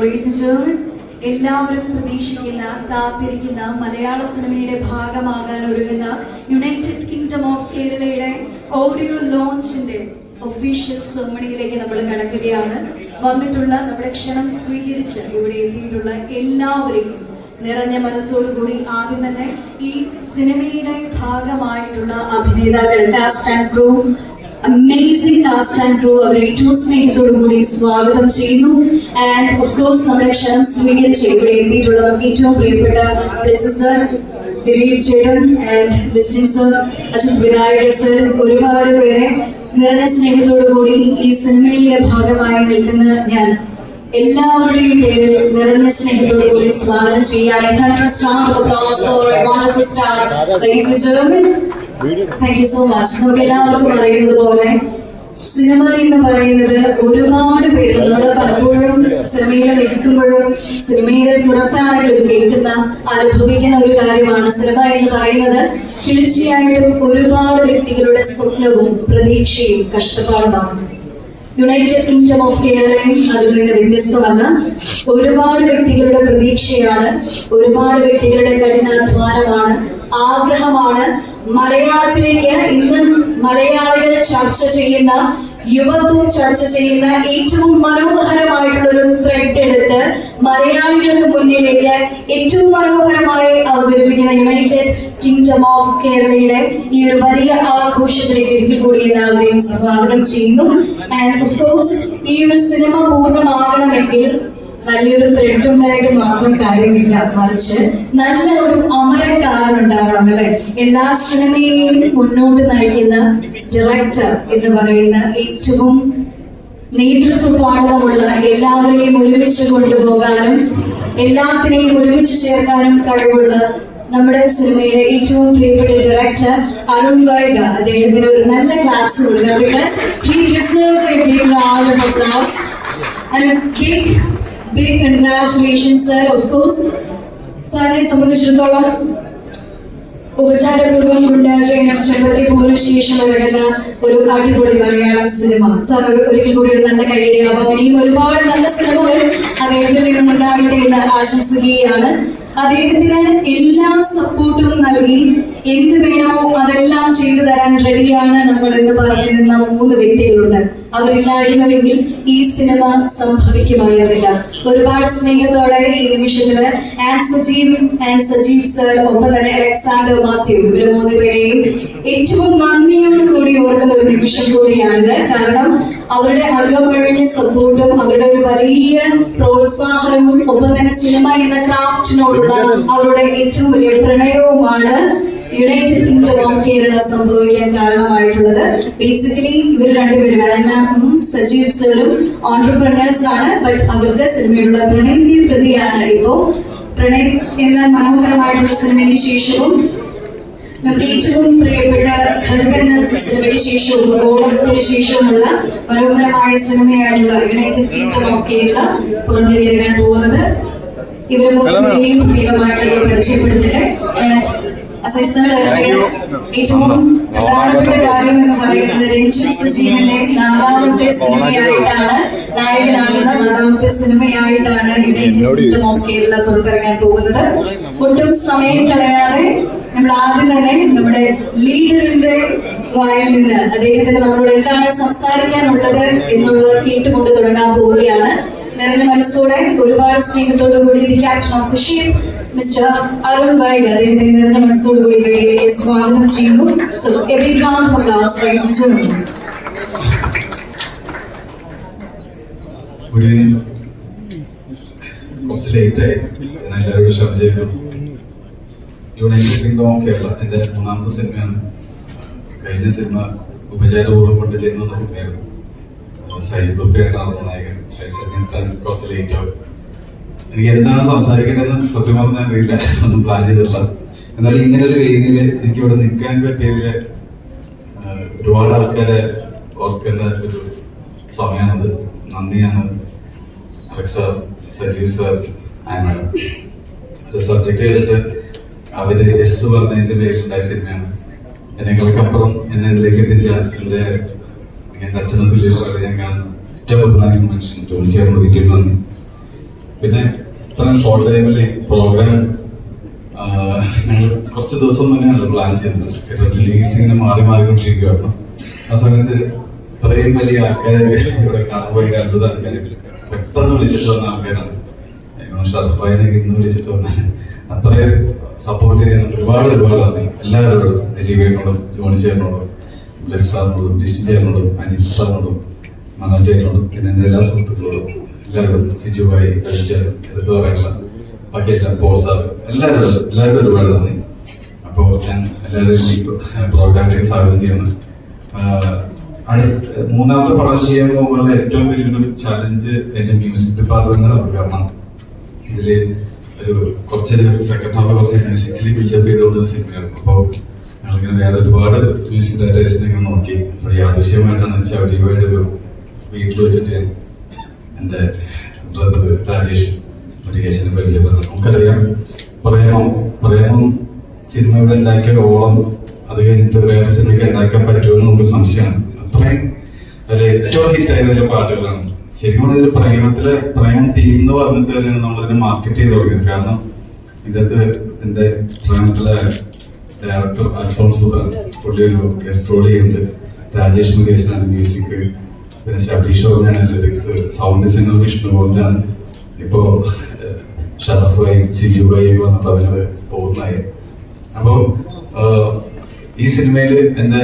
എല്ലാവരും പ്രതീക്ഷിക്കുന്ന കാത്തിരിക്കുന്ന മലയാള സിനിമയുടെ ഭാഗമാകാൻ ഒരുങ്ങുന്ന യുണൈറ്റഡ് കിങ്ഡം ഓഫ് കേരളയുടെ ഓഡിയോ ലോഞ്ചിന്റെ ഒഫീഷ്യൽ സെറമണിയിലേക്ക് നമ്മൾ കടക്കുകയാണ്. വന്നിട്ടുള്ള നമ്മുടെ ക്ഷണം സ്വീകരിച്ച് ഇവിടെ എത്തിയിട്ടുള്ള എല്ലാവരെയും നിറഞ്ഞ മനസ്സോടുകൂടി ആദ്യം തന്നെ ഈ സിനിമയുടെ ഭാഗമായിട്ടുള്ള അഭിനേതാക്കൾ, cast and crew, amazing cast and crew, അവരെ ഏറ്റവും സ്നേഹത്തോടു കൂടി സ്വാഗതം ചെയ്യുന്നു. ആൻഡ് ഓഫ് കോഴ്സ് നമ്മുടെ ക്ഷണം സ്വീകരിച്ച് ഇവിടെ എത്തിയിട്ടുള്ള നമുക്ക് ഏറ്റവും പ്രിയപ്പെട്ട ബ്ലെസ്സി സർ, ദിലീപ് ചേട്ടൻ and Listin sir, Ajith Vinayaka sir, ഒരുപാട് പേരെ നിറഞ്ഞ സ്നേഹത്തോടു കൂടി ഈ സിനിമയുടെ ഭാഗമായി നിൽക്കുന്ന ഞാൻ എല്ലാവരുടെയും പേരിൽ നിറഞ്ഞ സ്നേഹത്തോടു കൂടി സ്വാഗതം ചെയ്യുകയാണ്. Thank you so much. നമുക്ക് എല്ലാവർക്കും അറിയുന്നത് പോലെ സിനിമ എന്ന് പറയുന്നത് ഒരുപാട് പേര് നമ്മൾ പലപ്പോഴും സിനിമയിൽ നിൽക്കുമ്പോഴും സിനിമയുടെ പുറത്താണെങ്കിലും കേൾക്കുന്ന അനുഭവിക്കുന്ന ഒരു കാര്യമാണ്. സിനിമ എന്ന് പറയുന്നത് തീർച്ചയായിട്ടും ഒരുപാട് വ്യക്തികളുടെ സ്വപ്നവും പ്രതീക്ഷയും കഷ്ടപ്പാടുമാണ്. യുണൈറ്റഡ് കിങ്ഡം ഓഫ് കേരളയും അതിൽ നിന്ന് വ്യത്യസ്തമല്ല. ഒരുപാട് വ്യക്തികളുടെ പ്രതീക്ഷയാണ്, ഒരുപാട് വ്യക്തികളുടെ കഠിനാധ്വാനമാണ്, ആഗ്രഹമാണ്. മലയാളത്തിലേക്ക് ഇന്നും മലയാളികൾ ചർച്ച ചെയ്യുന്ന, യുവത്വം ചർച്ച ചെയ്യുന്ന ഏറ്റവും മനോഹരമായിട്ടുള്ള ഒരു ത്രെഡ് എടുത്ത് മലയാളികൾക്ക് മുന്നിലേക്ക് ഏറ്റവും മനോഹരമായി അവതരിപ്പിക്കുന്ന യുണൈറ്റഡ് കിങ്ഡം ഓഫ് കേരളയുടെ ഈ ഒരു വലിയ ആഘോഷത്തിലേക്ക് ഒരിക്കൽ കൂടി എല്ലാവരെയും സ്വാഗതം ചെയ്യുന്നു. ആൻഡ് ഓഫ് കോഴ്സ് ഈ ഒരു സിനിമ പൂർണ്ണമാകണമെങ്കിൽ നല്ലൊരു ത്രെഡ് ഉണ്ടായിട്ട് മാത്രം കാര്യമില്ല, മറിച്ച് നല്ല ഒരു അമരക്കാരൻ ഉണ്ടാവണം, അല്ലെ? എല്ലാ സിനിമയെയും മുന്നോട്ട് നയിക്കുന്ന ഡയറക്ടർ എന്ന് പറയുന്ന ഏറ്റവും നേതൃത്വ പാഠമുള്ള, എല്ലാവരെയും ഒരുമിച്ച് കൊണ്ടുപോകാനും എല്ലാത്തിനെയും ഒരുമിച്ച് ചേർക്കാനും കഴിവുള്ള നമ്മുടെ സിനിമയുടെ ഏറ്റവും പ്രിയപ്പെട്ട ഡയറക്ടർ അരുൺ വൈഗ. അദ്ദേഹത്തിന് ഒരു നല്ല ക്ലാപ്സ് കൊടുക്കാം. Because he deserves a big round of applause and a big congratulations, sir. Of course, സാറിനെ സംബന്ധിച്ചിടത്തോളം ഉപചാരപൂർവ്വം ഗുണ്ടാചയനം ചെമ്പത്തി പോലും ശേഷം ഇറങ്ങുന്ന ഒരു അടിപൊളി മലയാളം സിനിമ. സാർ ഒരിക്കൽ കൂടി ഒരു നല്ല കൈയ്യടിയാവാം. ഇനിയും ഒരുപാട് നല്ല സിനിമകൾ അദ്ദേഹത്തിൽ നിന്നും ഉണ്ടാകട്ടെ എന്ന് ആശംസിക്കുകയാണ്. അദ്ദേഹത്തിന് എല്ലാ സപ്പോർട്ടും നൽകി എന്ത് വേണമോ അതെല്ലാം ചെയ്തു തരാൻ റെഡിയാണ് നമ്മൾ എന്ന് പറഞ്ഞു നിന്ന 3 വ്യക്തികളുണ്ട്. അവരില്ലായിരുന്നുവെങ്കിൽ ഈ സിനിമ സംഭവിക്കുമായിരുന്നില്ല. ഒരുപാട് സ്നേഹത്തോടെ ഈ നിമിഷത്തില് സജീവ് സർ, ഒപ്പം തന്നെ അലക്സാണ്ടർ മാത്യു, ഇവര് 3 പേരെയും ഏറ്റവും നന്ദിയോട് കൂടി ഓർക്കുന്ന ഒരു നിമിഷം കൂടിയാണിത്. കാരണം അവരുടെ അകമഴിഞ്ഞ സപ്പോർട്ടും അവരുടെ ഒരു വലിയ പ്രോത്സാഹനവും ഒപ്പം തന്നെ സിനിമ എന്ന ക്രാഫ്റ്റിനോടുള്ള അവരുടെ ഏറ്റവും വലിയ പ്രണയവുമാണ് യുണൈറ്റഡ് കിങ്ഡം ഓഫ് കേരള സംഭവിക്കാൻ കാരണമായിട്ടുള്ളത്. ബേസിക്കലി ഇവർ രണ്ടുപേരും, സജീവ് സറും ഓൺട്രപ്രനേഴ്സ് ആണ്. ബട്ട് അവർക്ക് സിനിമയുള്ള പ്രണയത്തെ പ്രതിയാണ്. ഇപ്പോ പ്രണയം എന്ന മനോഹരമായിട്ടുള്ള സിനിമയ്ക്ക് ശേഷവും നമുക്ക് ഏറ്റവും പ്രിയപ്പെട്ട ഖൽബ് എന്ന സിനിമയ്ക്ക് ശേഷവും ഓണത്തിന് ശേഷവുമുള്ള മനോഹരമായ സിനിമയായിട്ടുള്ള യുണൈറ്റഡ് കിങ്ഡം ഓഫ് കേരള പുറത്തിറങ്ങാൻ പോകുന്നത്. ഇവരെ 3 പേരെയും പ്രത്യേകമായിട്ട് പരിചയപ്പെടുത്തട്ടെ. ഏറ്റവും പ്രധാനപ്പെട്ട കാര്യം എന്ന് പറയുന്നത് രഞ്ജിത്ത് സജീവന്റെ 4ാമത്തെ സിനിമയായിട്ടാണ്, നായകനാകുന്ന 4ാമത്തെ സിനിമയായിട്ടാണ് യുണൈറ്റഡ് കിങ്ഡം ഓഫ് കേരള പുറത്തിറങ്ങാൻ പോകുന്നത്. ഒട്ടും സമയം കളയാതെ നമ്മൾ ആദ്യം തന്നെ നമ്മുടെ ലീഡറിന്റെ വായിൽ നിന്ന് അദ്ദേഹത്തിന് നമ്മളോട് എന്താണ് സംസാരിക്കാനുള്ളത് എന്നുള്ളത് കേട്ടുകൊണ്ട് തുടങ്ങാൻ പോവുകയാണ്. നിറഞ്ഞ മനസ്സോടെ ഒരുപാട് സ്നേഹത്തോടു കൂടി the captain of the ship mister Arun Vaiga അദ്ദേഹത്തെ നിറഞ്ഞ മനസ്സോടു കൂടി വേദിയിലേക്ക് സ്വാഗതം ചെയ്യുന്നു. So a big round of applause ladies and gentlemen. Good evening. കുറച്ച് ലേറ്റായി, എല്ലാവരോടും ക്ഷമ ചെയ്യുന്നു. യുണൈറ്റഡ് കിങ്ഡം ഓഫ് കേരള എൻ്റെ 3ാമത്തെ സിനിമയാണ്. കഴിഞ്ഞ സിനിമ ഉപചാരപൂർവ്വം കൊണ്ട് ചെയ്യുന്ന സിനിമയായിരുന്നു. സൈജ് കുറുപ്പിയായിട്ടാണ് നായകൻ. കുറച്ച് ലേറ്റ് ആവും. എനിക്ക് എന്താണ് സംസാരിക്കേണ്ടതെന്ന് സത്യം പറഞ്ഞാൽ അറിയില്ല, ഒന്നും പ്ലാൻ ചെയ്തിട്ടില്ല. എന്നാലും ഇങ്ങനെ ഒരു വേദിയിൽ എനിക്കിവിടെ നിൽക്കാൻ പറ്റിയതിൽ ഒരുപാട് ആൾക്കാരെ ഓർക്കേണ്ട ഒരു സമയമാണത്. നന്ദിയാണ് Alex sir, Sajeev sir, madam. ഒരു സബ്ജക്റ്റ് കേട്ടിട്ട് അവര് എസ് പറഞ്ഞതിന്റെ പേരിലുണ്ടായ സിനിമയാണ്. എന്നെക്കാൾക്കപ്പുറം എന്നെ ഇതിലേക്ക് എത്തിച്ച എൻ്റെ അച്ഛനെ തുല്യത ഞാൻ കാണുന്നു. ഏറ്റവും ബഹുമാനിക്കുന്ന മനുഷ്യൻ ജോലി ചേർന്ന് വിട്ടിട്ട് നന്ദി. പിന്നെ ഇത്രയും ഷോർട്ട് ടൈമിൽ ഈ പ്രോഗ്രാം ഞങ്ങൾ കുറച്ച് ദിവസം തന്നെയാണ് പ്ലാൻ ചെയ്തത്. റിലീസിങ്ങനെ മാറിക്കൊണ്ടിരിക്കുകയായിരുന്നു. ആ സമയത്ത് ഇത്രയും വലിയ ആൾക്കാരൊക്കെ ഇവിടെ കാണുമ്പോൾ ഈ അത്ഭുത ആൾക്കാർ പെട്ടെന്ന് വിളിച്ചിട്ട് വന്ന ആൾക്കാരാണ്. ഷർഫായിനൊക്കെ ഇന്ന് വിളിച്ചിട്ട് വന്ന അത്രയും സപ്പോർട്ട് ചെയ്യാൻ ഒരുപാട് നന്ദി എല്ലാവരോടും. ദിലീപേനോടും ജോണി ചേട്ടനോടും ബ്ലെസ് സാറിനോടും ഡിഷി ചേട്ടനോടും അജിത് സാറിനോടും മനോജ് ചേട്ടനോടും പിന്നെ എൻ്റെ എല്ലാ സുഹൃത്തുക്കളോടും എല്ലാവരോടും സിജു ഭായി പരിചയം എടുത്തു പറയാനുള്ള ബാക്കിയെല്ലാം പോൾ സാർ എല്ലാവരോടും ഒരുപാട് നന്ദി. അപ്പോൾ ഞാൻ എല്ലാവരും ഈ പ്രോഗ്രാമിലേക്ക് സ്വാഗതം ചെയ്യുന്നു. മൂന്നാമത്തെ പടം ചെയ്യാൻ പോകുമ്പോൾ ഏറ്റവും വലിയൊരു ചലഞ്ച് എൻ്റെ മ്യൂസിക് ഡിപ്പാർട്ട്മെന്റാണ്. കാരണം ഇതില് കുറച്ചൊരു സെക്കൻഡ് ഹാഫ് കുറച്ച് മ്യൂസിക്കലി ബിൽഡപ്പ് ചെയ്തുകൊണ്ടൊരു സിനിമയാണ്. അപ്പോൾ ഞങ്ങളിങ്ങനെ വേറെ ഒരുപാട് മ്യൂസിക് ഡയറക്ടേഴ്സിനെ ഇങ്ങനെ നോക്കി. അപ്പോൾ യാദൃശ്യമായിട്ടാണ് ശബരിമയുടെ ഒരു വീട്ടിൽ വെച്ചിട്ട് എൻ്റെ ബ്രദർ രാജേഷ് മുരുകേശനെ പരിചയപ്പെടുന്നത്. നമുക്കറിയാം പ്രേമം സിനിമ ഇവിടെ ഉണ്ടാക്കിയ ഓളം അത് കഴിഞ്ഞിട്ട് വേറെ സിനിമയ്ക്ക് ഉണ്ടാക്കാൻ പറ്റുമെന്ന് നമുക്ക് സംശയമാണ്. അത്രയും അതിൽ ഏറ്റവും ഹിറ്റായതിന്റെ പാട്ടുകളാണ്. ശരിക്കും പറഞ്ഞാൽ പ്രേമം ടീം എന്ന് പറഞ്ഞിട്ട് തന്നെയാണ് നമ്മളിതിനെ മാർക്കറ്റ് ചെയ്ത് തുടങ്ങിയത്. കാരണം ഇതിൻ്റെ അകത്ത് എൻ്റെ പ്രേമത്തിലെ ഡയറക്ടർ അൽഫോൺസ് പുത്രൻ പുള്ളി ഒരു ഗസ്റ്റ് റോൾ ചെയ്യുന്നുണ്ട്. രാജേഷ് മുരുകേശനാണ് മ്യൂസിക്, പിന്നെ ശബരീഷ് ഓർമ്മയാണ് ലിറിക്സ്, സൗണ്ട് ഡിസൈനർ വിഷ്ണു ഗോവിന്ദാണ്. ഇപ്പോ ഷറഫ് ഭായി സിജു ഭായി വന്നപ്പോൾ അതിനത് പൂർണ്ണമായി. അപ്പോൾ ഈ സിനിമയിൽ എൻ്റെ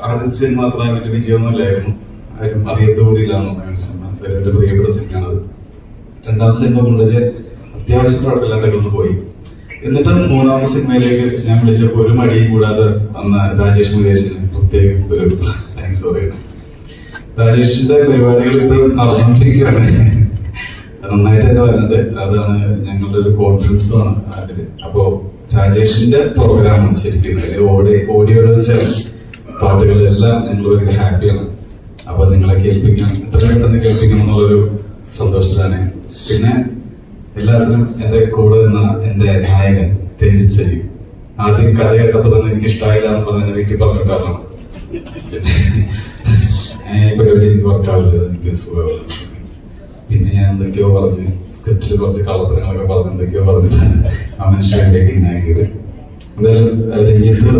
ആദ്യത്തെ സിനിമ അത്ര വലിയ വിജയമൊന്നുമില്ലായിരുന്നു. ആരും അറിയത്തോടിയില്ലാന്ന് സിനിമ. എൻ്റെ പ്രിയപ്പെട്ട സിനിമയാണത്. രണ്ടാമത്തെ സിനിമ കൊണ്ടുവച്ച് അത്യാവശ്യം കുഴപ്പമില്ലാണ്ടൊക്കെ ഒന്ന് പോയി. എന്നിട്ട് മൂന്നാമത്തെ സിനിമയിലേക്ക് ഞാൻ വിളിച്ചപ്പോൾ ഒരു മടിയും കൂടാതെ വന്ന രാജേഷ് മുരുകേശന് പ്രത്യേകം ഒരു താങ്ക്സ് പറയണം. രാജേഷിന്റെ പരിപാടികൾ ഇപ്പോഴും നടന്നുകൊണ്ടിരിക്കുകയാണ്. നന്നായിട്ട് തന്നെ വരുന്നുണ്ട്. അതാണ് ഞങ്ങളുടെ ഒരു കോൺഫിഡൻസുമാണ് അതില്. അപ്പോ രാജേഷിന്റെ പ്രോഗ്രാമാണ് ശരിക്കും ഓഡിയോയുടെ ചേർന്ന് പാട്ടുകളെല്ലാം ഞങ്ങൾ ഭയങ്കര ഹാപ്പിയാണ്. അപ്പൊ നിങ്ങളെ കേൾപ്പിക്കണം, എത്രയും പെട്ടെന്ന് കേൾപ്പിക്കണം എന്നുള്ളൊരു സന്തോഷത്തിലാണ്. പിന്നെ എല്ലാത്തിനും എന്റെ കൂടെ നിന്ന എന്റെ നായകൻ രഞ്ജിത്ത് സജീവ്. ആദ്യം കഥ കേട്ടപ്പോ തന്നെ എനിക്ക് ഇഷ്ടമായില്ല എന്ന് പറഞ്ഞ വീട്ടിൽ പറഞ്ഞിട്ടാണ്. ഈ പരിപാടി എനിക്ക് വർക്കാവില്ല, എനിക്ക് സുഖമില്ല. പിന്നെ ഞാൻ എന്തൊക്കെയോ പറഞ്ഞ് സ്ക്രിപ്റ്റിൽ കുറച്ച് കള്ളത്തരങ്ങളൊക്കെ പറഞ്ഞ് എന്തൊക്കെയോ പറഞ്ഞിട്ടാണ് ആ മനുഷ്യനിലേക്ക് ഇന്നാക്കിയത്. എന്തായാലും രഞ്ജിത്ത്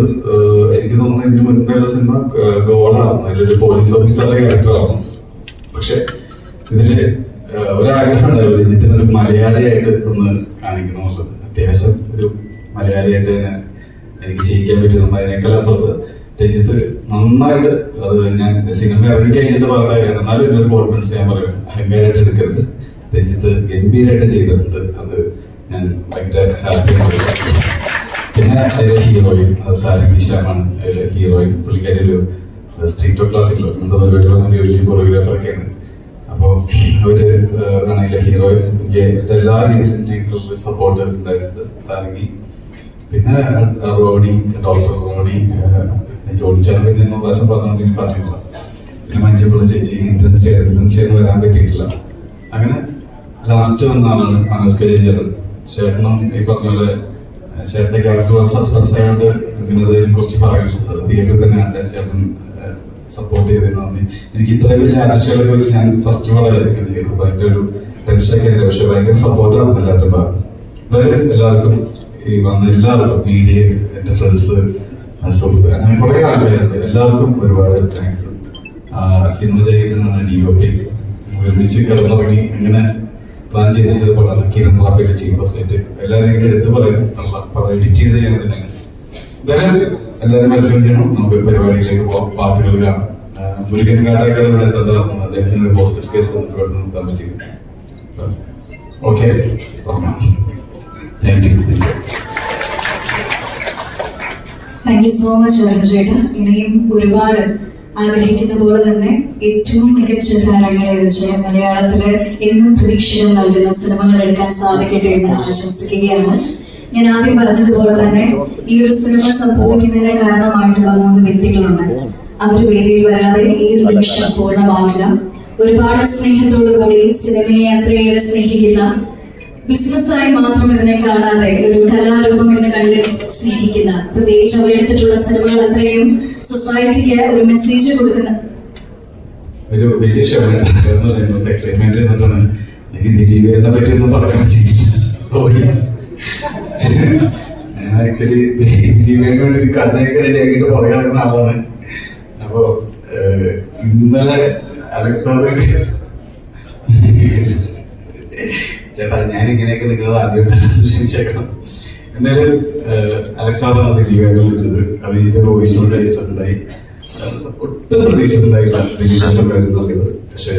എനിക്ക് തോന്നുന്നു ഇതിന് മുൻപുള്ള സിനിമ ഗോളാണ്, അതിലൊരു പോലീസ് ഓഫീസറുടെ ക്യാരക്ടറാണ്. പക്ഷെ ഇതില് ഒരാഗ്രഹം ഉണ്ടാവും രഞ്ജിത്തിന് ഒരു മലയാളിയായിട്ട് ഒന്ന് കാണിക്കണമെന്നുള്ളത്. അത്യാവശ്യം ഒരു മലയാളിയായിട്ട് തന്നെ എനിക്ക് ചെയ്യിക്കാൻ പറ്റും. അതിനേക്കാൾ അപ്പുറത്ത് രഞ്ജിത്ത് നന്നായിട്ട്, അത് ഞാൻ സിനിമ ഇറങ്ങി കഴിഞ്ഞിട്ട് പറഞ്ഞ കാര്യമാണ്, എന്നാലും എന്നൊരു കോൺഫിഡൻസ് ഞാൻ പറയും, അഹങ്കാരമായിട്ട് എടുക്കരുത്. രഞ്ജിത്ത് ഗംഭീരമായിട്ട് ചെയ്തിട്ടുണ്ട്. അത് ഞാൻ ഭയങ്കര ഹാപ്പിയാണ്. പിന്നെ അതിലെ ഹീറോയിൻ അത് സാരംഗി ശ്യാമാണ്. അതിലെ ഹീറോയിൻ പുള്ളിക്കാരി ഒരു സ്ട്രീറ്റ് ക്ലാസിക്കലോ എന്താ പരിപാടി പറഞ്ഞ വലിയ കൊറിയോഗ്രാഫറൊക്കെയാണ്. അപ്പോൾ അവര് ആണ് അതിലെ ഹീറോയിൻ. എനിക്ക് എല്ലാ രീതിയിലും ഞങ്ങൾക്ക് സപ്പോർട്ട് ഉണ്ടായിട്ടുണ്ട് സാരംഗി. പിന്നെ റോണി, ഡോക്ടർ റോണി, ജോലിച്ചാൽ പിന്നെ പ്രാവശ്യം പറഞ്ഞില്ല. പിന്നെ മഞ്ജുപിള്ള ചേച്ചി, ഇന്ദ്രൻസിയെന്ന് വരാൻ പറ്റിയിട്ടില്ല. അങ്ങനെ ലാസ്റ്റ് വന്ന ആളാണ് മനോജ് കെ ചേട്ടൻ. ചേട്ടനും ഈ പറഞ്ഞ പോലെ ചേട്ടന്റെ ക്യാരക്ടർ സസ്പെൻസ് ആയതുകൊണ്ട് ഇങ്ങനെ കുറച്ച് പറയുള്ളൂ. അത് തിയേറ്ററിൽ തന്നെയാണ് ചേട്ടൻ സപ്പോർട്ട് ചെയ്തത്. നന്ദി. എനിക്ക് ഇത്രയും വലിയ ആർട്ടിസ്റ്റുകളെ വെച്ച് ഞാൻ ഫസ്റ്റ് വളരെ ചെയ്യണം. അപ്പൊ അതിന്റെ ഒരു ടെൻഷനൊക്കെ ഉണ്ട്. പക്ഷെ ഭയങ്കര സപ്പോർട്ടാണ് എല്ലാവരും ഭാഗത്ത്. എന്തായാലും എല്ലാവർക്കും ഈ വന്ന എല്ലാവർക്കും, മീഡിയ, എന്റെ ഫ്രണ്ട്സ്, സുഹൃത്തുക്കൾ, അങ്ങനെ കുറെ ആൾക്കാരുണ്ട്. എല്ലാവർക്കും ഒരുപാട് താങ്ക്സ്. സിനിമ ചെയ്യുന്നതാണ് DOP. ഒരുമിച്ച് കിടന്നിറങ്ങി അങ്ങനെ പ്ലാൻ ചെയ്ത പടമാണ് കിരൺ റാഫേൽ ചീഫ് ഫസ്റ്റ്. എല്ലാവരും ഇങ്ങനെ എടുത്ത് പറയും, പടം എഡിറ്റ് ചെയ്ത് ചെയ്യാൻ തന്നെയാണ്. എന്തായാലും എല്ലാവരും വെൽക്കം ചെയ്യണം. നമുക്ക് പരിപാടിയിലേക്ക് പോകാം, പാട്ടുകൾ കാണാം. മുരുകൻ കാട്ടാക്കട ഇവിടെ എത്തേണ്ടതാണ്. അദ്ദേഹത്തിന് ഒരു ഹോസ്പിറ്റൽ കേസ് വന്നിട്ട് നിർത്താൻ പറ്റില്ല. Okay, thank you. Thank you so much ചേട്ടാ. ഇനിയും ഒരുപാട് ആഗ്രഹിക്കുന്ന പോലെ തന്നെ ഏറ്റവും മികച്ച താരങ്ങളെ വെച്ച് മലയാളത്തില് എന്നും പ്രതീക്ഷകൾ നൽകുന്ന സിനിമകൾ എടുക്കാൻ സാധിക്കട്ടെ എന്ന് ആശംസിക്കുകയാണ്. ഞാൻ ആദ്യം പറഞ്ഞതുപോലെ തന്നെ ഈ ഒരു സിനിമ സംഭവിക്കുന്നതിന് കാരണമായിട്ടുള്ള 3 വ്യക്തികളുണ്ട്. അവർ വേദിയിൽ വരാതെ ഏത് നിമിഷം പൂർണ്ണമാവില്ല. ഒരുപാട് സ്നേഹത്തോടു കൂടി സിനിമയെ അത്രയേറെ സ്നേഹിക്കുന്ന, ബിസിനസ്സായി മാത്രം ഇതിനെ കാണാതെ ഒരു കലാരൂപം എന്ന് കണ്ട് സ്നേഹിക്കുന്ന, പ്രത്യേകിച്ച് അവരെടുത്തിട്ടുള്ള സിനിമകൾ അത്രയും സൊസൈറ്റിക്ക് ഒരു മെസ്സേജ് കൊടുക്കുന്ന ഒരു വലിയ ഷോ എക്സൈറ്റ്മെന്റ് എന്നിട്ടാണ് എനിക്ക് ദിലീപിനെ പറ്റി ഒന്നും പറയാൻ പറ്റില്ല, സോറി. ഞാൻ ആക്ച്വലി ദിലീപിനെ വേണ്ടി ഒരു കഥയൊക്കെ റെഡിയാക്കിയിട്ട് പുറകെ കിടക്കുന്ന ആളാണ്. അപ്പോ ഇന്നലെ അലക്സാദ് ചേട്ടാ ഞാൻ ഇങ്ങനെയൊക്കെ നിൽക്കുന്നത് ആദ്യമായിട്ടാണ്, ക്ഷമിച്ചേക്കണം. എന്നാലും അലക്സാദാണ് ദിലീപിനെ വിളിച്ചത്. അത് ഇതിന്റെ വോയിസ് നോട്ട് അയച്ചിട്ടുണ്ടായി. ഒട്ടും പ്രതീക്ഷിച്ചിട്ടുണ്ടായില്ല ദിലീപിന്റെ കാര്യം എന്നുള്ളത്. പക്ഷെ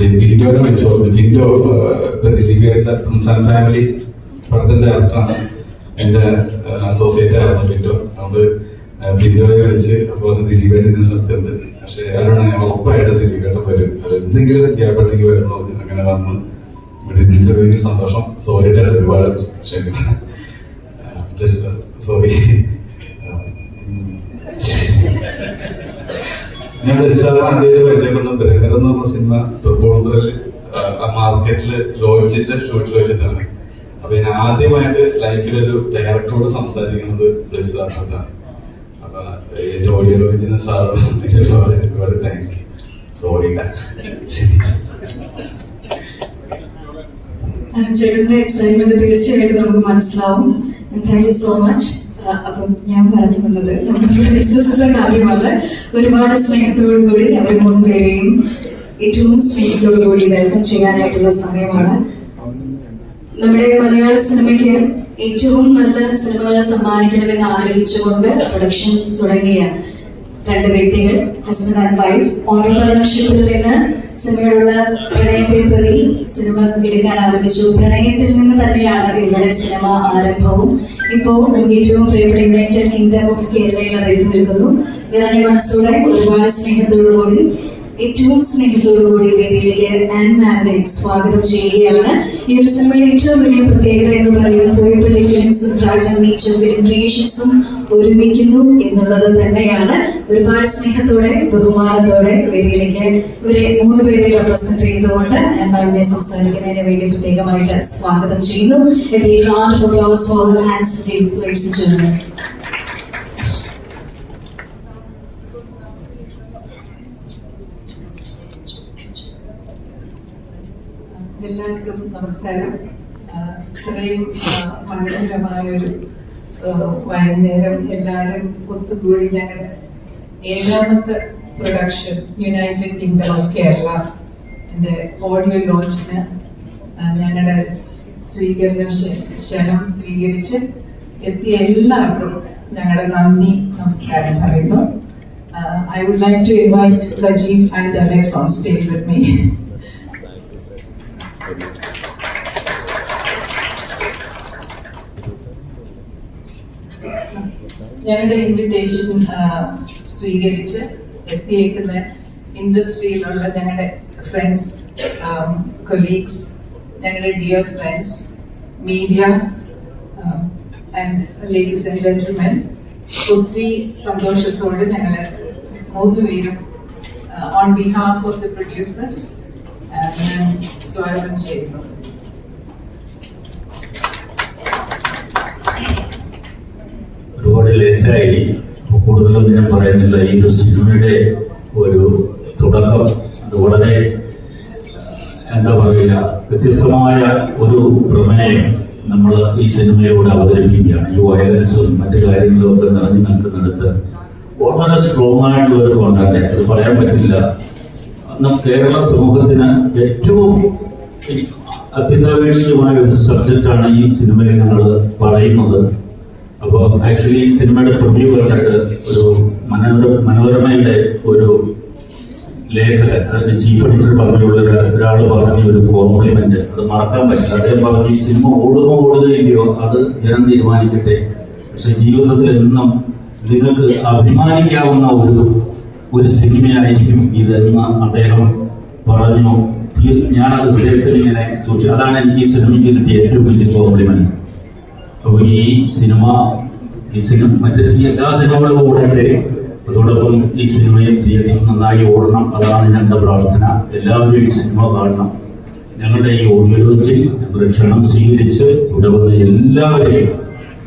ദിലീപിനെ വിളിച്ചു പറഞ്ഞു. ലിൻഡോ ഇപ്പൊ ദിലീപിന്റെ സൺ ഫാമിലി പടത്തിന്റെ ഡയറക്ടറാണ്, എന്റെ അസോസിയേറ്റ് ആയിരുന്നു ലിൻഡോ. അതുകൊണ്ട് ലിൻഡോയെ വിളിച്ച് അപ്പോൾ ദിലീപേട്ടന്റെ സ്ഥലത്തുണ്ട്. പക്ഷെ അരുണ് ഉറപ്പായിട്ട് ദിലീപേട്ടൻ വരും, അത് എന്തെങ്കിലും ഗ്യാപ്പുണ്ടെങ്കിൽ വരുന്നു. അങ്ങനെ വന്ന് ഇവിടെ ഇതിന്റെ വലിയ സന്തോഷം. സോറി ചേട്ടാ, ഒരുപാട് ക്ഷമിക്കണം. സോറി. ഞാൻ ആദ്യമായിട്ട് പരിചയപ്പെടുന്ന ബ്രഹ്മൻ എന്ന് പറഞ്ഞ സിനിമ തൃപ്പൂണിത്തുറയിൽ മാർക്കറ്റില് ലോഡ്ജിന്റെ ഷൂട്ടിൽ വെച്ചിട്ടാണ്. അപ്പൊ ഞാൻ ആദ്യമായിട്ട് ലൈഫിലൊരു ഡയറക്ടറോട് സംസാരിക്കുന്നത് ബ്ലെസ് ആണെന്നാണ്. അപ്പൊ എന്റെ ഓഡിയോ ലോഞ്ചിന് സാറ് ഒരുപാട് താങ്ക്സ്. സോറി. ചേട്ടന്റെ എക്സൈറ്റ്മെന്റ് തീർച്ചയായിട്ടും നമുക്ക് മനസ്സിലാവും. Thank you so much. അപ്പം ഞാൻ പറഞ്ഞു വന്നത് നമ്മുടെ പ്രൊഡ്യൂസേഴ്സിന്റെ കാര്യമാണ്. ഒരുപാട് സ്നേഹത്തോടു കൂടി അവർ 3 പേരെയും ഏറ്റവും സ്നേഹത്തോടു കൂടി വെൽക്കം ചെയ്യാനായിട്ടുള്ള സമയമാണ്. നമ്മുടെ മലയാള സിനിമയ്ക്ക് ഏറ്റവും നല്ല സിനിമകൾ സമ്മാനിക്കണമെന്ന് ആഗ്രഹിച്ചുകൊണ്ട് പ്രൊഡക്ഷൻ തുടങ്ങിയ 2 വ്യക്തികൾ, ഹസ്ബൻഡ് ആൻഡ് വൈഫ്, ഓൺടർപ്രണർഷിപ്പിൽ നിന്ന് സിനിമയോടുള്ള പ്രണയത്തെ പ്രതി സിനിമ എടുക്കാൻ ആരംഭിച്ചു. പ്രണയത്തിൽ നിന്ന് തന്നെയാണ് ഇവിടെ സിനിമ ആരംഭവും. ഇപ്പോൾ നമുക്ക് ഏറ്റവും പ്രിയപ്പെട്ട യുണൈറ്റഡ് കിങ്ഡം ഓഫ് കേരളയിൽ അത് എത്തി നിൽക്കുന്നു. നിറഞ്ഞ മനസ്സോടെ ഒരുപാട് സ്നേഹത്തോടുകൂടി ഏറ്റവും സ്നേഹത്തോടുകൂടി വേദിയിലേക്ക് ആൻ മാമിനെ സ്വാഗതം ചെയ്യുകയാണ്. ഈ ഒരു സിനിമയുടെ ഏറ്റവും വലിയ പ്രത്യേകത എന്ന് പറയുന്നത് പോയപ്പള്ളി ഫിലിംസും ഡ്രാഗൺ നേച്ചർ ഫിലിം ക്രിയേഷൻസും ഒരുമിക്കുന്നു എന്നുള്ളത് തന്നെയാണ്. ഒരുപാട് സ്നേഹത്തോടെ ബഹുമാനത്തോടെ വേദിയിലേക്ക് ഇവരെ 3 പേരെ റെപ്രസെന്റ് ചെയ്തുകൊണ്ട് ആൻ മാമിനെ സംസാരിക്കുന്നതിന് വേണ്ടി പ്രത്യേകമായിട്ട് സ്വാഗതം ചെയ്യുന്നു. A big round of applause for Ann Sajeev, ladies and gentlemen. എല്ലാവർക്കും നമസ്കാരം. ഇത്രയും മനോഹരമായ ഒരു വൈകുന്നേരം എല്ലാവരും ഒത്തുകൂടി ഞങ്ങളുടെ 7ാമത്തെ production united kingdom of Kerala എൻ്റെ ഓഡിയോ ലോഞ്ചിന് ഞങ്ങളുടെ ക്ഷണം സ്വീകരിച്ച് എത്തിയ എല്ലാവർക്കും ഞങ്ങളുടെ നന്ദി നമസ്കാരം പറയുന്നു. I would like to invite Sajeev and Alex on stage with me. ഞങ്ങളുടെ ഇൻവിറ്റേഷൻ സ്വീകരിച്ച് എത്തിയേക്കുന്ന ഇൻഡസ്ട്രിയിലുള്ള ഞങ്ങളുടെ ഫ്രണ്ട്സ്, കൊളീഗ്സ്, ഞങ്ങളുടെ dear friends, media and ladies and gentlemen, ഒത്തിരി സന്തോഷത്തോടെ ഞങ്ങൾ 3 പേരും on behalf of the producers ഞാൻ സ്വാഗതം ചെയ്യുന്നു. ഒരുപാട് ലേറ്റായി, കൂടുതലും ഞാൻ പറയുന്നില്ല. ഈ ഒരു സിനിമയുടെ ഒരു തുടക്കം അത് വളരെ എന്താ പറയുക, വ്യത്യസ്തമായ ഒരു പ്രമേയം നമ്മൾ ഈ സിനിമയോട് അവതരിപ്പിക്കുകയാണ്. ഈ വയലൻസും മറ്റു കാര്യങ്ങളും ഒക്കെ നിറഞ്ഞു നിൽക്കുന്നിടത്ത് വളരെ സ്ട്രോങ് ആയിട്ടുള്ള ഒരു കോണ്ടന്റ്, അത് പറയാൻ പറ്റില്ല. കേരള സമൂഹത്തിന് ഏറ്റവും അത്യന്താപേക്ഷിതമായ ഒരു സബ്ജക്റ്റാണ് ഈ സിനിമയിൽ ഞങ്ങൾ പറയുന്നത്. അപ്പോൾ ആക്ച്വലി ഈ സിനിമയുടെ പ്രിവ്യൂ കണ്ടിട്ട് ഒരു മനോരമയുടെ ഒരു ലേഖകൻ, അതിന്റെ ചീഫ് എഡിറ്റർ പറഞ്ഞുള്ള ഒരാൾ പറഞ്ഞ ഒരു കോംപ്ലിമെന്റ് അത് മറക്കാൻ പറ്റില്ല. അദ്ദേഹം പറഞ്ഞു, ഈ സിനിമ ഓടുകയില്ലയോ അത് ജനം തീരുമാനിക്കട്ടെ, പക്ഷെ ജീവിതത്തിൽ എന്നും നിങ്ങൾക്ക് അഭിമാനിക്കാവുന്ന ഒരു സിനിമയായിരിക്കും ഇതെന്ന് അദ്ദേഹം പറഞ്ഞു. ഞാനത് ഹൃദയത്തിൽ ഇങ്ങനെ സൂക്ഷിച്ചു. അതാണ് എനിക്ക് ഈ സിനിമയ്ക്ക് കിട്ടിയ ഏറ്റവും വലിയ കോംപ്ലിമെന്റ്. അപ്പോൾ ഈ സിനിമ മറ്റ് എല്ലാ സിനിമകളും ഓടട്ടെ, അതോടൊപ്പം ഈ സിനിമയും തിയേറ്ററിൽ നന്നായി ഓടണം. അതാണ് ഞങ്ങളുടെ പ്രാർത്ഥന. എല്ലാവരും ഈ സിനിമ കാണണം. ഞങ്ങളുടെ ഈ ഓഡിയോ ലോഞ്ചിൽ ഞങ്ങളുടെ ക്ഷണം സ്വീകരിച്ച് ഇവിടെ വന്ന എല്ലാവരെയും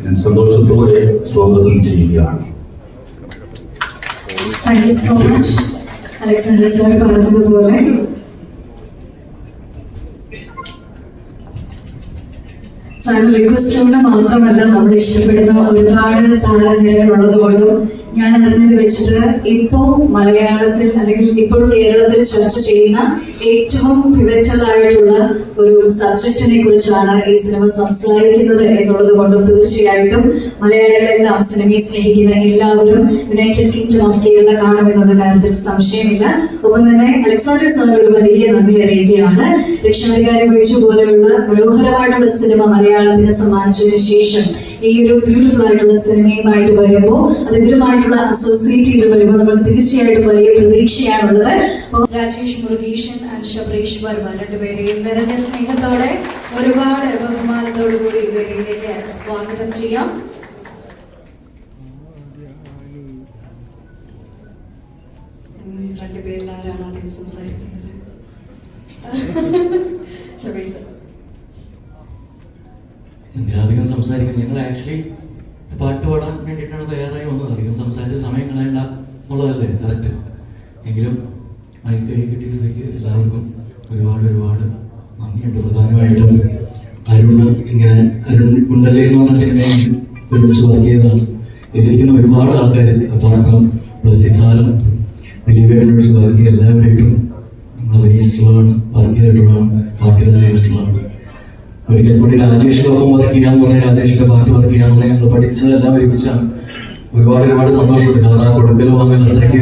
ഞാൻ സന്തോഷത്തോടെ സ്വാഗതം ചെയ്യുകയാണ്. Thank you so much. Alexander sir പറഞ്ഞതുപോലെ സാറിന് റിക്വസ്റ്റ് കൊണ്ട് മാത്രമല്ല, നമ്മൾ ഇഷ്ടപ്പെടുന്ന ഒരുപാട് താരനിരകൾ ഉള്ളത് കൊണ്ടും ഞാൻ അറിഞ്ഞത് വെച്ചിട്ട് ഇപ്പോൾ മലയാളത്തിൽ അല്ലെങ്കിൽ ഇപ്പോൾ കേരളത്തിൽ ചർച്ച ചെയ്യുന്ന ഏറ്റവും പിവറ്റലായിട്ടുള്ള ഒരു സബ്ജക്റ്റിനെ കുറിച്ചാണ് ഈ സിനിമ സംസാരിക്കുന്നത് എന്നുള്ളത് കൊണ്ടും തീർച്ചയായിട്ടും മലയാളികളെല്ലാം സിനിമയെ സ്നേഹിക്കുന്ന എല്ലാവരും യുണൈറ്റഡ് കിങ്ഡം ഓഫ് കേരള കാണുമെന്നുള്ള കാര്യത്തിൽ സംശയമില്ല. ഒപ്പം തന്നെ അലക്സാണ്ടർ സാറിന് ഒരു വലിയ നന്ദി അറിയിക്കുകയാണ്. രക്ഷാധികാരി ബൈജു പോലെയുള്ള മനോഹരമായിട്ടുള്ള സിനിമ മലയാളത്തിന് സമ്മാനിച്ചതിന് ശേഷം ഈ ഒരു ബ്യൂട്ടിഫുൾ ആയിട്ടുള്ള സിനിമയുമായിട്ട് വരുമ്പോൾ അതിവരുമായിട്ടുള്ള അസോസിയേറ്റ് ചെയ്ത് വരുമ്പോൾ നമുക്ക് തീർച്ചയായിട്ടും വലിയ പ്രതീക്ഷയാണുള്ളത്. അപ്പോൾ രാജേഷ് മുരുകേശൻ ആൻഡ് ശബരീഷ് വർമ്മ രണ്ടുപേരെയും നിറഞ്ഞ സ്നേഹത്തോടെ ഒരുപാട് ബഹുമാനത്തോടു കൂടി വേദിയിലേക്ക് സ്വാഗതം ചെയ്യാം. രണ്ടുപേരിൽ ആരാണ് ആദ്യം സംസാരിക്കുന്നത്? ശബരീഷ് സർ. എന്തിനധികം സംസാരിക്കുന്നത്, ഞങ്ങൾ ആക്ച്വലി പാട്ട് പാടാൻ വേണ്ടിയിട്ടാണ് തയ്യാറായി വന്നത്. അധികം സംസാരിച്ച സമയം കളയണ്ട എന്നുള്ളതല്ലേ കറക്റ്റ്. എങ്കിലും മൈക്ക് കൈ കിട്ടിയ സ്ഥിതിക്ക് എല്ലാവർക്കും ഒരുപാട് ഒരുപാട് നന്ദിയുണ്ട്. പ്രധാനമായിട്ടും അരുൺ ഗുണ്ടജയ് എന്ന് പറഞ്ഞ സിനിമയിൽ ഒരുമിച്ച് വർക്ക് ചെയ്തതാണ്. ഇതിലിരിക്കുന്ന ഒരുപാട് ആൾക്കാർ അപ്പാർട്ട് ബ്ലസ്സിസാലും ദിലീപേട്ടനെ വിളിച്ച് വർക്ക് ചെയ്ത് എല്ലാവരായിട്ടും നമ്മൾ അഭിനയിച്ചിട്ടുള്ളതാണ്, വർക്ക് ചെയ്തിട്ടുള്ളതാണ്, പാട്ടുകൾ ചെയ്തിട്ടുള്ളതാണ്. ഒരിക്കൽ കൂടി രാജേഷിനൊപ്പം വർക്ക് ചെയ്യാന്ന് പറഞ്ഞാൽ രാജേഷിന്റെ പാട്ട് വർക്ക് ചെയ്യാന്ന് പറഞ്ഞാൽ ഞങ്ങൾ പഠിച്ചതെല്ലാം ഒരുമിച്ചാണ്. ഒരുപാട് ഒരുപാട് സന്തോഷമുണ്ട്. കാരണം ആ കൊടുക്കലും വാങ്ങൽ അത്രയ്ക്ക്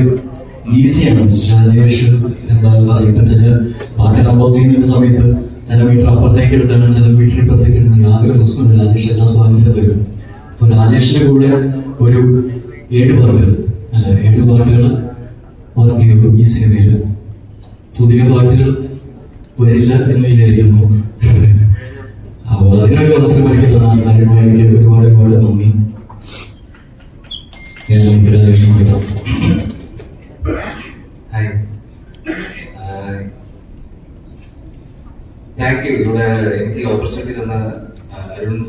ഈസിയാണ്. രാജേഷ് എന്താ പറയുക, ഇപ്പൊ ചില പാട്ട് കമ്പോസ് ചെയ്യുന്ന സമയത്ത് ചില മീറ്റർ അപ്പുറത്തേക്ക് എടുത്താണ്, ചില മീറ്റർ ഇപ്പുറത്തേക്ക് എടുത്താണ്. യാതൊരു പ്രശ്നമില്ല, രാജേഷ് എല്ലാം സ്വാതന്ത്ര്യം തരും. അപ്പൊ രാജേഷിന്റെ കൂടെ ഒരു 7 പാട്ടുകൾ വർക്ക് ചെയ്തു ഈ സിനിമയിൽ. പുതിയ പാട്ടുകൾ വരില്ല എന്ന് വിചാരിക്കുന്നു. അപ്പോൾ അതിനൊരു അവസരം എനിക്ക് തന്ന കാര്യമായി എനിക്ക് ഒരുപാട് ഒരുപാട് നന്ദി. Hi, thank you. ഇവിടെ എനിക്ക് ഓപ്പർച്യൂണിറ്റി തന്ന അരുൺ,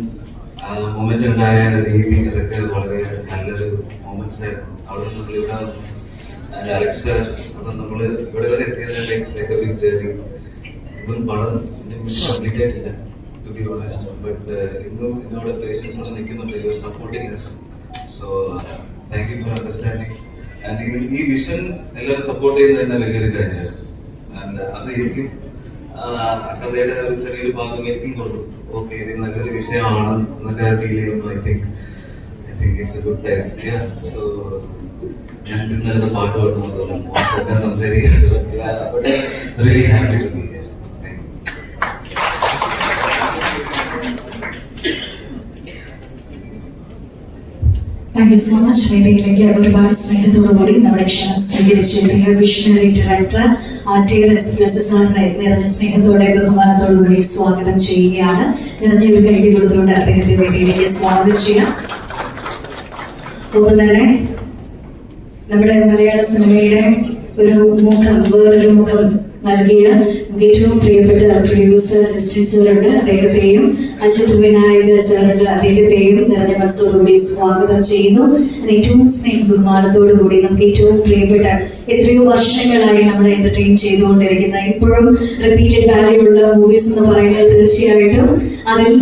ആ മൊമെന്റ് ഉണ്ടായ രീതി, അതൊക്കെ വളരെ നല്ലൊരു മൊമെന്റ്സ് ആയിരുന്നു. അവിടെ നിന്ന് ഇവിടെ അലക്സ് അവിടെ നമ്മൾ ഇവിടെ വരെ എത്തിയത് ബിഗ് ജേർണി. ഇതും പടം കംപ്ലീറ്റ് ആയിട്ടില്ല, to be honest, but ഇന്നും എന്നോട് പേഷ്യൻസോടെ നിൽക്കുന്നുണ്ട്. You are supporting us, so thank you for understanding. And ഈ വിഷൻ എല്ലാവരും സപ്പോർട്ട് ചെയ്യുന്നത് തന്നെ വലിയൊരു കാര്യമാണ്. ആൻഡ് അത് എനിക്കും കഥയുടെ ഒരു ചെറിയൊരു ഭാഗം എനിക്കും കൊണ്ടു. ഓക്കെ, ഇത് നല്ലൊരു വിഷയമാണ് എന്നൊക്കെ ഫീൽ ചെയ്യുമ്പോൾ I think it's a good time. So ഞാൻ നല്ലൊരു പാട്ട് പാടുന്നു സംസാരിക്കുന്നത്. Really happy to be here. Thank you so much. വേദിയിലേക്ക് ഒരുപാട് സ്നേഹത്തോടുകൂടി നമ്മുടെ ക്ഷണം സ്വീകരിച്ചെത്തിയ വിഷണറി ഡയറക്ടർ സാറിനെ നിറഞ്ഞ സ്നേഹത്തോടെ ബഹുമാനത്തോടുകൂടി സ്വാഗതം ചെയ്യുകയാണ്. നിറഞ്ഞ ഒരു കൈഡി കൊടുത്തുകൊണ്ട് അദ്ദേഹത്തെ വേദിയിലേക്ക് സ്വാഗതം ചെയ്യാം. ഒപ്പം തന്നെ നമ്മുടെ മലയാള സിനിമയുടെ ഒരു മുഖം, വേറൊരു മുഖം നൽകിയ ഏറ്റവും പ്രിയപ്പെട്ട പ്രൊഡ്യൂസർ ക്രിസ്ത്യൻ സാറുണ്ട്, അദ്ദേഹത്തെയും അജിത് വിനായക് സാറുണ്ട്, അദ്ദേഹത്തെയും നിറഞ്ഞ മനസ്സോടുകൂടി സ്വാഗതം ചെയ്യുന്നു. ഏറ്റവും സ്നേഹബഹുമാനത്തോടുകൂടി നമുക്ക് ഏറ്റവും പ്രിയപ്പെട്ട എത്രയോ വർഷങ്ങളായി നമ്മൾ എന്റർടൈൻ ചെയ്തുകൊണ്ടിരിക്കുന്ന ഇപ്പോഴും റിപ്പീറ്റഡ് വാല്യൂ ഉള്ള മൂവീസ് എന്ന് പറയുന്നത് തീർച്ചയായിട്ടും അതിൽ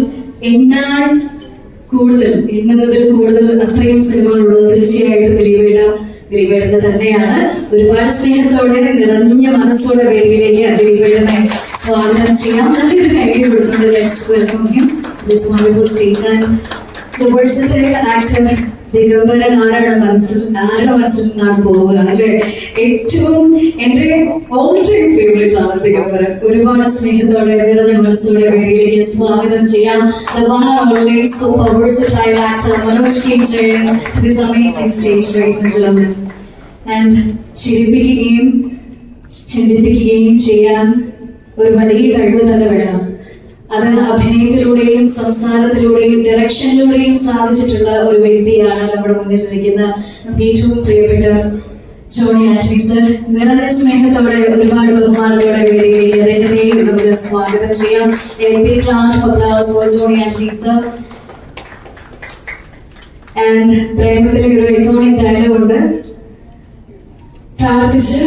എണ്ണുന്നതിൽ കൂടുതൽ അത്രയും സിനിമകളുള്ളത് തീർച്ചയായിട്ടും ദിലീപേട്ടന് തന്നെയാണ്. ഒരുപാട് സ്നേഹത്തോടെ നിറഞ്ഞ മനസ്സോടെ വേദിയിലേക്ക് ദിലീപേട്ടനെ സ്വാഗതം ചെയ്യാം. നല്ലൊരു കൈയ്യടി കൊടുത്തുകൊണ്ട് let's welcome him this wonderful stage. And the versatile actor Digambaran ആരുടെ മനസ്സിൽ നിന്നാണ് പോവുക അല്ലെ? ഏറ്റവും എന്റെ ഓൾ ടൈം ഫേവറേറ്റ് ആണ് ദിഗംബരൻ. ഒരുപാട് സ്നേഹത്തോടെ നിറഞ്ഞ മനസ്സോടെ വേദിയിലേക്ക് സ്വാഗതം ചെയ്യാം the one and only super versatile actor Manoj K. Jain to this amazing stage, ladies and gentlemen. And ചിരിപ്പിക്കുകയും ചിന്തിപ്പിക്കുകയും ചെയ്യാൻ ഒരു വലിയ കഴിവ് തന്നെ വേണം. അത് അഭിനയത്തിലൂടെയും സംസാരത്തിലൂടെയും ഡയറക്ഷനിലൂടെയും സാധിച്ചിട്ടുള്ള ഒരു വ്യക്തിയാണ് നമ്മുടെ മുന്നിൽ ഇരിക്കുന്ന നമുക്ക് ഏറ്റവും പ്രിയപ്പെട്ട ജോണി ആന്റണി സർ. നിറഞ്ഞ സ്നേഹത്തോടെ ഒരുപാട് ബഹുമാനത്തോടെ വേദിയിലേക്ക് അദ്ദേഹത്തെയും നമുക്ക് സ്വാഗതം ചെയ്യാം. A big round of applause for Johnny Anthony sir. And പ്രേമത്തിലെ ഒരു ഐക്കോണിക് ഡയലോഗ് ഉണ്ട്, പ്രാർത്ഥിച്ച്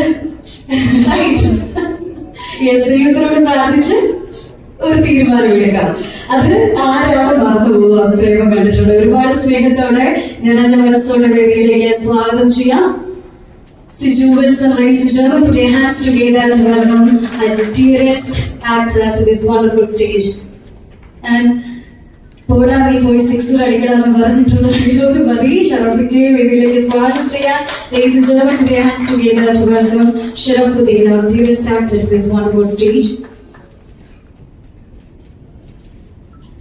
ദൈവത്തിനോട് പ്രാർത്ഥിച്ച് ഒരു തീരുമാനം എടുക്കാം. അത് ആരാണ് മറന്നു പോവുക? പ്രേമം കണ്ടിട്ടുണ്ട്. ഒരുപാട് സ്നേഹത്തോടെ നിറഞ്ഞ മനസ്സോടെ വേദിയിലേക്ക് സ്വാഗതം ചെയ്യാം. Siju Wilson, ladies and gentlemen, put your hands together to welcome our dearest actor to this wonderful stage. And പോടാ നീ പോയി സിക്സർ അടിക്കണമെന്ന് പറഞ്ഞിട്ടുള്ള ഡയലോഗ് മതി. ഷറഫിക്ക് വേദിയിലേക്ക് സ്വാഗതം ചെയ്യാം. Ladies and gentlemen, put your hands together to welcome Sharafuddin, our dearest actor to this wonderful stage.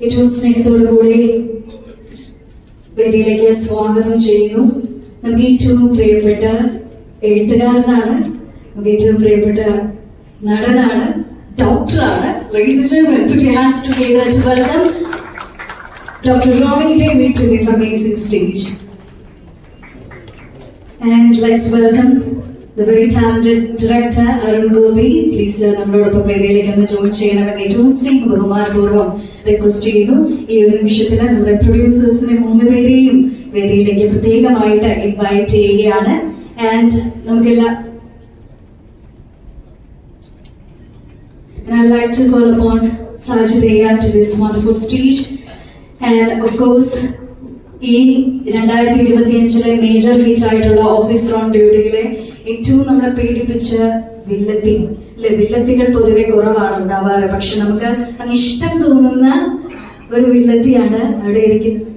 ഏറ്റവും സ്നേഹത്തോടു കൂടി വേദിയിലേക്ക് സ്വാഗതം ചെയ്യുന്നു. നമുക്ക് ഏറ്റവും പ്രിയപ്പെട്ട എഴുത്തുകാരനാണ്, നമുക്ക് ഏറ്റവും പ്രിയപ്പെട്ട നടനാണ്, ഡോക്ടറാണ്. Ladies and gentlemen, put your hands together to welcome Dr. Ronnie David to this amazing stage. And let's welcome the very talented director Arun Gopi. Please നമ്മളോടൊപ്പം വേദിയിലേക്ക് ഒന്ന് ജോയിൻ ചെയ്യണമെന്ന് ഏറ്റവും ബഹുമാനപൂർവ്വം റിക്വസ്റ്റ് ചെയ്യുന്നു. ഈ ഒരു നിമിഷത്തിൽ നമ്മുടെ പ്രൊഡ്യൂസേഴ്സിനെ 3 പേരെയും വേദിയിലേക്ക് പ്രത്യേകമായിട്ട് ഇൻവൈറ്റ് ചെയ്യുകയാണ്. ആൻഡ് നമുക്കെല്ലാം And I'd like to call upon Sajid Ayar to this wonderful stage. And of course, ഈ 2025 മേജർ ഹിറ്റ് ആയിട്ടുള്ള ഓഫീസർ ഓൺ ഡ്യൂട്ടിയിലെ ഏറ്റവും നമ്മളെ പേടിപ്പിച്ച വില്ലത്തി അല്ലെ, വില്ലത്തികൾ പൊതുവെ കുറവാണ് ഉണ്ടാവാറ്, പക്ഷെ നമുക്ക് അങ്ങ് ഇഷ്ടം തോന്നുന്ന ഒരു വില്ലത്തിയാണ് അവിടെ ഇരിക്കുന്നത്.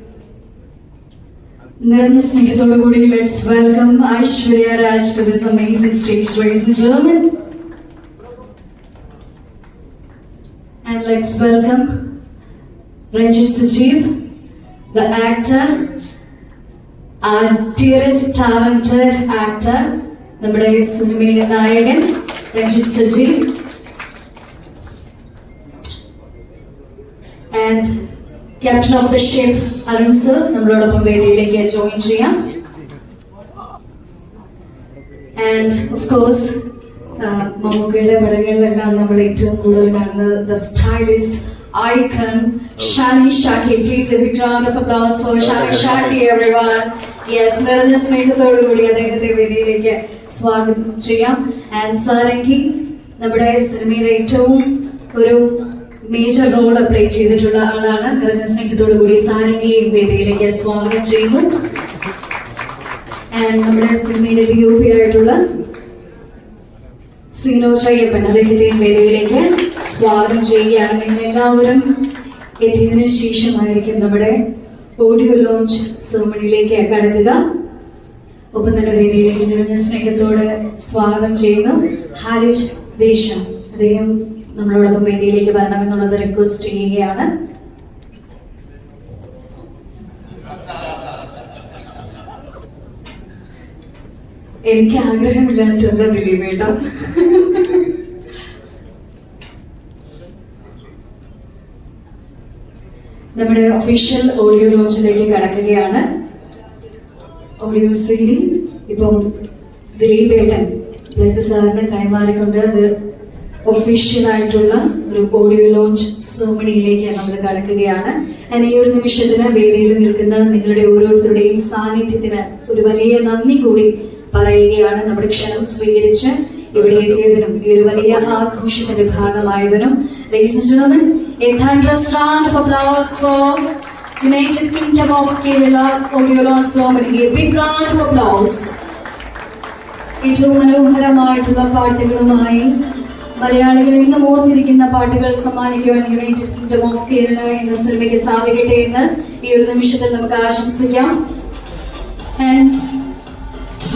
നിറഞ്ഞ സ്നേഹത്തോടു കൂടി let's welcome Aishwarya Raj to this amazing stage, ladies and gentlemen. And let's welcome Ranjit Sajeev, the actor, our dearest talented actor, നമ്മുടെ സിനിമയുടെ നായകൻ Ranjith Sajeev. And captain of the ship Arun sir നമ്മളോടൊപ്പം വേദിയിലേക്ക് ജോയിൻ ചെയ്യാം. ആൻഡ് ഓഫ് കോഴ്സ് മമ്മൂക്കയുടെ പടങ്ങളിലെല്ലാം നമ്മൾ ഏറ്റവും കൂടുതൽ കാണുന്നത് the stylist icon Shani Shaki. Please a big round of applause for Shani Shaki, everyone. Yes, നിറഞ്ഞ സ്നേഹത്തോടു കൂടി അദ്ദേഹത്തെ വേദിയിലേക്ക് സ്വാഗതം ചെയ്യാം. ആൻഡ് സാരംഗി നമ്മുടെ സിനിമയിലെ ഏറ്റവും ഒരു മേജർ റോൾ പ്ലേ ചെയ്തിട്ടുള്ള ആളാണ്. നിറഞ്ഞ സ്നേഹത്തോടു കൂടി സാരംഗിയെയും വേദിയിലേക്ക് സ്വാഗതം ചെയ്യുന്നു. ആൻഡ് നമ്മുടെ സിനിമയുടെ DOP ആയിട്ടുള്ള സീനോ ചയ്യപ്പൻ, അദ്ദേഹത്തെയും വേദിയിലേക്ക് സ്വാഗതം ചെയ്യുകയാണ്. നിങ്ങൾ എല്ലാവരും എത്തിയതിനു ശേഷമായിരിക്കും നമ്മുടെ ഓഡിയോ ലോഞ്ച് സെറമണിയിലേക്ക് കടക്കുക. ഒപ്പം തന്നെ വേദിയിലേക്ക് നിറഞ്ഞ സ്നേഹത്തോടെ സ്വാഗതം ചെയ്യുന്നു ഹാരിഷ് ദേശം. അദ്ദേഹം നമ്മളോടൊപ്പം വേദിയിലേക്ക് വരണമെന്നുള്ളത് റിക്വസ്റ്റ് ചെയ്യുകയാണ്. എനിക്ക് ആഗ്രഹമില്ലാഞ്ഞിട്ടല്ല ദിലീപേട്ട, നമ്മുടെ ഒഫീഷ്യൽ ഓഡിയോ ലോഞ്ചിലേക്ക് കടക്കുകയാണ്. ഓഡിയോ CD ഇപ്പം ദിലീപേട്ടൻ ബ്ലെസി സാറിന് കൈമാറിക്കൊണ്ട് അത് ഒഫീഷ്യൽ ആയിട്ടുള്ള ഒരു ഓഡിയോ ലോഞ്ച് സെറമണിയിലേക്ക് നമ്മൾ കടക്കുകയാണ്. ഈ ഒരു നിമിഷത്തിന് വേദിയിൽ നിൽക്കുന്ന നിങ്ങളുടെ ഓരോരുത്തരുടെയും സാന്നിധ്യത്തിന് ഒരു വലിയ നന്ദി കൂടി പറയുകയാണ്. നമ്മുടെ ക്ഷണം സ്വീകരിച്ച് ഇവിടെ എത്തിയതിനും ഈ ഒരു വലിയ ആഘോഷത്തിന്റെ ഭാഗമായതിനും. Ladies and gentlemen, a thunderous round of applause for United Kingdom of Kerala's audio launch ceremony. A big round of applause. ഏറ്റവും മനോഹരമായിട്ടുള്ള പാട്ടുകളുമായി മലയാളികൾ ഇന്നും ഓർത്തിരിക്കുന്ന പാട്ടുകൾ സമ്മാനിക്കുവാൻ യുണൈറ്റഡ് കിങ്ഡം ഓഫ് കേരള എന്ന സിനിമയ്ക്ക് സാധിക്കട്ടെ എന്ന് ഈ ഒരു നിമിഷത്തിൽ നമുക്ക് ആശംസിക്കാം.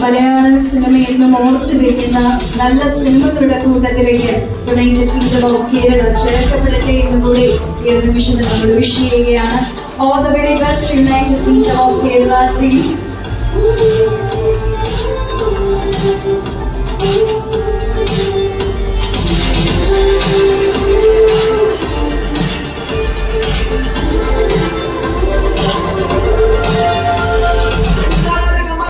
മലയാള സിനിമ എന്നും ഓർത്തു വയ്ക്കുന്ന നല്ല സിനിമകളുടെ കൂട്ടത്തിലേക്ക് യുണൈറ്റഡ് കിങ്ഡം ഓഫ് കേരള ചേർക്കപ്പെടട്ടെ എന്നും കൂടി ഈ ഒരു നിമിഷത്തിൽ നമ്മൾ വിഷ് ചെയ്യുകയാണ്. All the very best United kingdom of Kerala team.